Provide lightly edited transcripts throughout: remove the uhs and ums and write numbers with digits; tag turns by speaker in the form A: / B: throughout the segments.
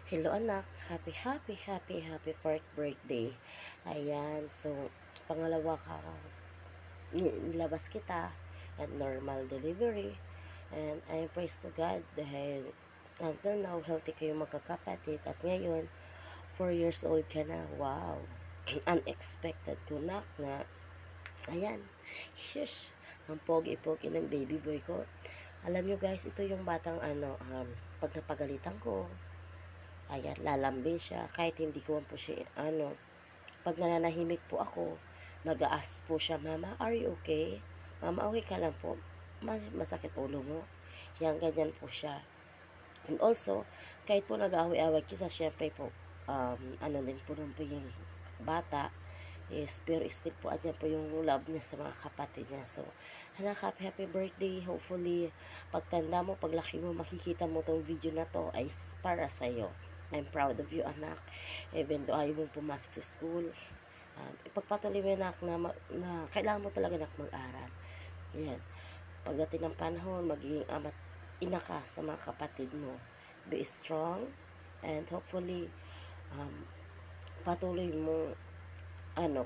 A: Hello anak, happy 4th birthday. Ayan, so pangalawa ka, nilabas kita at normal delivery. And I praise to God dahil until now, healthy kayong magkakapatid. At ngayon, 4 years old ka na. Wow! Unexpected ko na. Ayan. Shush! Ang pogi-pogi ng baby boy ko. Alam nyo guys, ito yung batang pag napagalitan ko, ayan, lalambing siya. Kahit hindi ko po siya, pag nananahimik po ako, mag-a-ask po siya, Mama, are you okay? Mama, okay ka lang po? Masakit ulo mo? Yan, ganyan po siya. And also, kahit po nag-away-away kisa, syempre po, din po nun po yung bata, is pero still po andyan po yung love niya sa mga kapatid niya. So anak, happy birthday. Hopefully pagtanda mo, paglaki mo, makikita mo tong video na to ay para sa'yo. I'm proud of you anak, even though ayaw mong pumasok sa school. Ipagpatuloy mo anak na kailangan mo talaga anak mag-aral. Yan, pagdating ng panahon, magiging ama't ina ka sa mga kapatid mo. Be strong and hopefully patuloy mo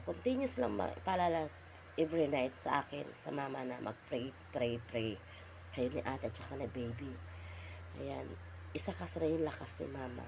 A: continuous lang paalala every night sa akin, sa mama na pray kayo ni ate at saka ni baby. Ayan, isa ka sa rin lakas ni mama.